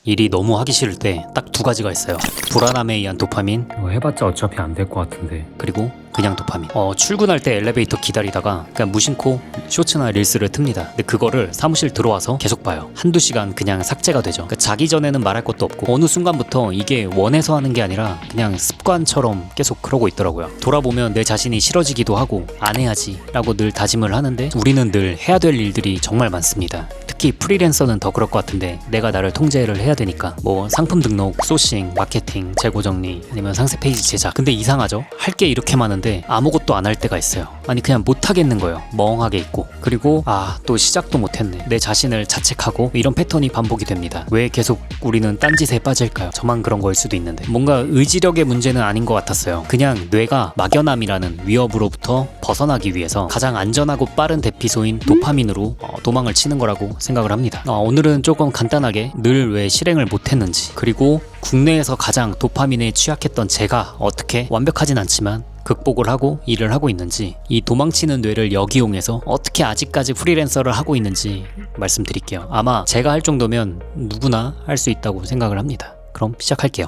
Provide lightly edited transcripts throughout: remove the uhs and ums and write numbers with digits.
일이 너무 하기 싫을 때 딱 두 가지가 있어요. 불안함에 의한 도파민, 이거 해봤자 어차피 안 될 것 같은데. 그리고 그냥 도파민. 출근할 때 엘리베이터 기다리다가 그냥 무심코 쇼츠나 릴스를 틉니다. 근데 그거를 사무실 들어와서 계속 봐요. 한두 시간 그냥 삭제가 되죠. 그러니까 자기 전에는 말할 것도 없고 어느 순간부터 이게 원해서 하는 게 아니라 그냥 습관처럼 계속 그러고 있더라고요. 돌아보면 내 자신이 싫어지기도 하고 안 해야지 라고 늘 다짐을 하는데 우리는 늘 해야 될 일들이 정말 많습니다. 특히 프리랜서는 더 그럴 것 같은데 내가 나를 통제를 해야 되니까 뭐 상품 등록, 소싱, 마케팅, 재고 정리 아니면 상세 페이지 제작. 근데 이상하죠? 할 게 이렇게 많은데 아무것도 안 할 때가 있어요. 아니 그냥 못 하겠는 거예요. 멍하게 있고. 그리고 또 시작도 못 했네. 내 자신을 자책하고 이런 패턴이 반복이 됩니다. 왜 계속 우리는 딴짓에 빠질까요? 저만 그런 거일 수도 있는데 뭔가 의지력의 문제는 아닌 것 같았어요. 그냥 뇌가 막연함이라는 위협으로부터 벗어나기 위해서 가장 안전하고 빠른 대피소인 도파민으로 도망을 치는 거라고 생각을 합니다. 오늘은 조금 간단하게 늘 왜 실행을 못했는지, 그리고 국내에서 가장 도파민에 취약했던 제가 어떻게 완벽하진 않지만 극복을 하고 일을 하고 있는지, 이 도망치는 뇌를 역이용해서 어떻게 아직까지 프리랜서를 하고 있는지 말씀드릴게요. 아마 제가 할 정도면 누구나 할 수 있다고 생각을 합니다. 그럼 시작할게요.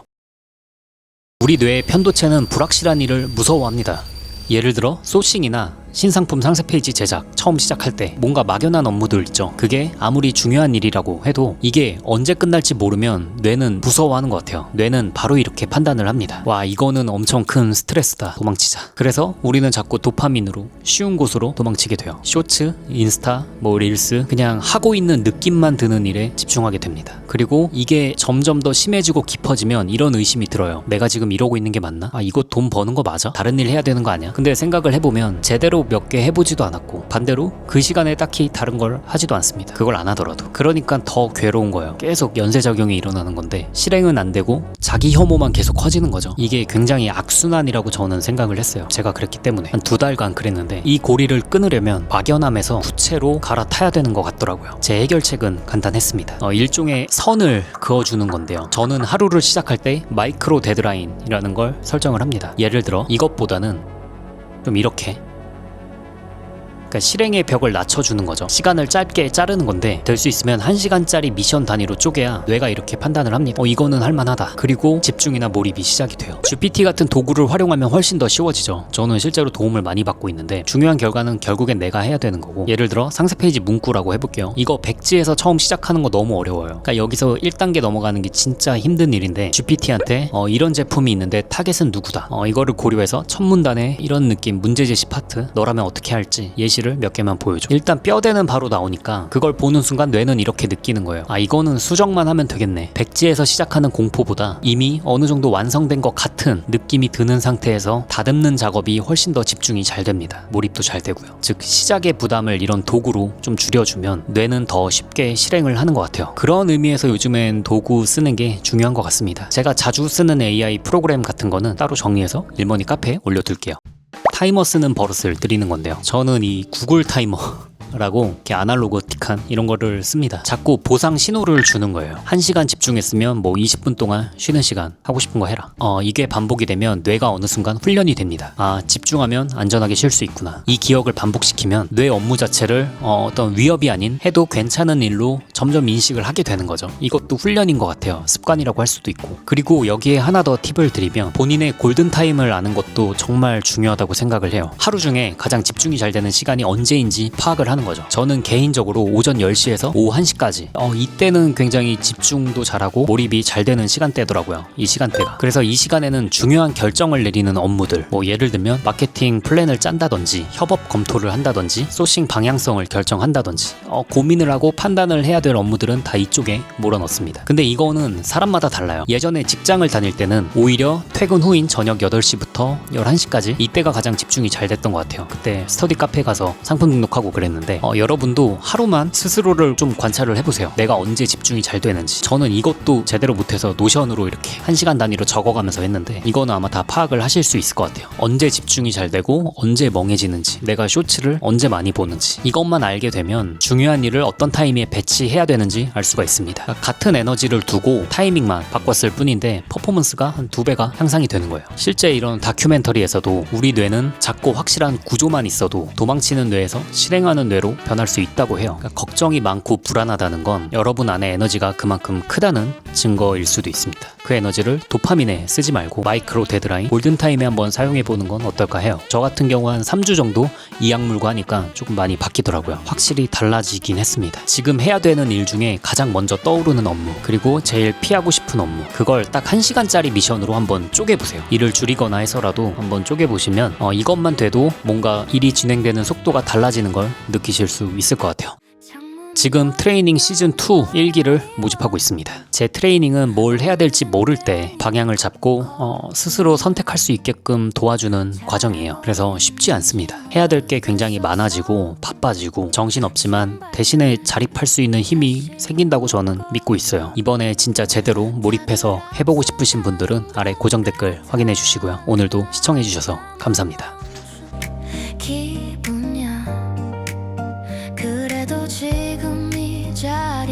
우리 뇌의 편도체는 불확실한 일을 무서워합니다. 예를 들어 소싱이나 신상품 상세 페이지 제작 처음 시작할 때 뭔가 막연한 업무들 있죠. 그게 아무리 중요한 일이라고 해도 이게 언제 끝날지 모르면 뇌는 무서워하는 것 같아요. 뇌는 바로 이렇게 판단을 합니다. 와, 이거는 엄청 큰 스트레스다. 도망치자. 그래서 우리는 자꾸 도파민으로 쉬운 곳으로 도망치게 돼요. 쇼츠, 인스타, 릴스, 그냥 하고 있는 느낌만 드는 일에 집중하게 됩니다. 그리고 이게 점점 더 심해지고 깊어지면 이런 의심이 들어요. 내가 지금 이러고 있는 게 맞나? 이거 돈 버는 거 맞아? 다른 일 해야 되는 거 아니야? 근데 생각을 해보면 제대로 몇 개 해보지도 않았고 반대로 그 시간에 딱히 다른 걸 하지도 않습니다. 그걸 안 하더라도. 그러니까 더 괴로운 거예요. 계속 연쇄작용이 일어나는 건데 실행은 안 되고 자기 혐오만 계속 커지는 거죠. 이게 굉장히 악순환이라고 저는 생각을 했어요. 제가 그랬기 때문에 한 2달간 그랬는데 이 고리를 끊으려면 막연함에서 구체로 갈아타야 되는 것 같더라고요. 제 해결책은 간단했습니다. 일종의 선을 그어주는 건데요. 저는 하루를 시작할 때 마이크로 데드라인이라는 걸 설정을 합니다. 예를 들어 이것보다는 좀 이렇게, 그러니까 실행의 벽을 낮춰주는 거죠. 시간을 짧게 자르는 건데 될 수 있으면 1시간짜리 미션 단위로 쪼개야 뇌가 이렇게 판단을 합니다. 이거는 할만하다. 그리고 집중이나 몰입이 시작이 돼요. GPT 같은 도구를 활용하면 훨씬 더 쉬워지죠. 저는 실제로 도움을 많이 받고 있는데 중요한 결과는 결국엔 내가 해야 되는 거고, 예를 들어 상세 페이지 문구라고 해볼게요. 이거 백지에서 처음 시작하는 거 너무 어려워요. 그러니까 여기서 1단계 넘어가는 게 진짜 힘든 일인데 GPT한테 이런 제품이 있는데 타겟은 누구다, 이거를 고려해서 첫 문단에 이런 느낌 문제제시 파트 너라면 어떻게 할지 예시를 몇 개만 보여줘. 일단 뼈대는 바로 나오니까 그걸 보는 순간 뇌는 이렇게 느끼는 거예요. 이거는 수정만 하면 되겠네. 백지에서 시작하는 공포보다 이미 어느 정도 완성된 것 같은 느낌이 드는 상태에서 다듬는 작업이 훨씬 더 집중이 잘 됩니다. 몰입도 잘 되고요. 즉 시작의 부담을 이런 도구로 좀 줄여주면 뇌는 더 쉽게 실행을 하는 것 같아요. 그런 의미에서 요즘엔 도구 쓰는 게 중요한 것 같습니다. 제가 자주 쓰는 AI 프로그램 같은 거는 따로 정리해서 일머니 카페에 올려둘게요. 타이머 쓰는 버릇을 드리는 건데요. 저는 이 구글 타이머 라고 이렇게 아날로그틱한 이런 거를 씁니다. 자꾸 보상 신호를 주는 거예요. 1시간 집중했으면 20분 동안 쉬는 시간 하고 싶은 거 해라. 이게 반복이 되면 뇌가 어느 순간 훈련이 됩니다. 집중하면 안전하게 쉴 수 있구나. 이 기억을 반복시키면 뇌 업무 자체를 어떤 위협이 아닌 해도 괜찮은 일로 점점 인식을 하게 되는 거죠. 이것도 훈련인 것 같아요. 습관이라고 할 수도 있고. 그리고 여기에 하나 더 팁을 드리면 본인의 골든타임을 아는 것도 정말 중요하다고 생각을 해요. 하루 중에 가장 집중이 잘 되는 시간이 언제인지 파악을 하는 거죠. 저는 개인적으로 오전 10시에서 오후 1시까지 이때는 굉장히 집중도 잘하고 몰입이 잘 되는 시간대더라고요. 이 시간대가. 그래서 이 시간에는 중요한 결정을 내리는 업무들, 예를 들면 마케팅 플랜을 짠다든지 협업 검토를 한다든지 소싱 방향성을 결정한다든지 고민을 하고 판단을 해야 될 업무들은 다 이쪽에 몰아넣습니다. 근데 이거는 사람마다 달라요. 예전에 직장을 다닐 때는 오히려 퇴근 후인 저녁 8시부터 11시까지 이때가 가장 집중이 잘 됐던 것 같아요. 그때 스터디 카페 가서 상품 등록하고 그랬는데 여러분도 하루만 스스로를 좀 관찰을 해보세요. 내가 언제 집중이 잘 되는지. 저는 이것도 제대로 못해서 노션으로 이렇게 1시간 단위로 적어가면서 했는데 이거는 아마 다 파악을 하실 수 있을 것 같아요. 언제 집중이 잘 되고 언제 멍해지는지, 내가 쇼츠를 언제 많이 보는지, 이것만 알게 되면 중요한 일을 어떤 타이밍에 배치해야 되는지 알 수가 있습니다. 그러니까 같은 에너지를 두고 타이밍만 바꿨을 뿐인데 퍼포먼스가 한 2배가 향상이 되는 거예요. 실제 이런 다큐멘터리에서도 우리 뇌는 작고 확실한 구조만 있어도 도망치는 뇌에서 실행하는 뇌 대로 변할 수 있다고 해요. 그러니까 걱정이 많고 불안하다는 건 여러분 안에 에너지가 그만큼 크다는 증거일 수도 있습니다. 그 에너지를 도파민에 쓰지 말고 마이크로 데드라인, 골든타임에 한번 사용해보는 건 어떨까 해요. 저 같은 경우 한 3주 정도 이 약 물고 하니까 조금 많이 바뀌더라고요. 확실히 달라지긴 했습니다. 지금 해야 되는 일 중에 가장 먼저 떠오르는 업무, 그리고 제일 피하고 싶은 업무, 그걸 딱 1시간짜리 미션으로 한번 쪼개보세요. 일을 줄이거나 해서라도 한번 쪼개보시면 이것만 돼도 뭔가 일이 진행되는 속도가 달라지는 걸 느끼실 수 있을 것 같아요. 지금 트레이닝 시즌2 1기를 모집하고 있습니다. 제 트레이닝은 뭘 해야 될지 모를 때 방향을 잡고 스스로 선택할 수 있게끔 도와주는 과정이에요. 그래서 쉽지 않습니다. 해야 될 게 굉장히 많아지고 바빠지고 정신없지만 대신에 자립할 수 있는 힘이 생긴다고 저는 믿고 있어요. 이번에 진짜 제대로 몰입해서 해보고 싶으신 분들은 아래 고정 댓글 확인해 주시고요. 오늘도 시청해 주셔서 감사합니다. 기분이야 그래도 지금 이 자리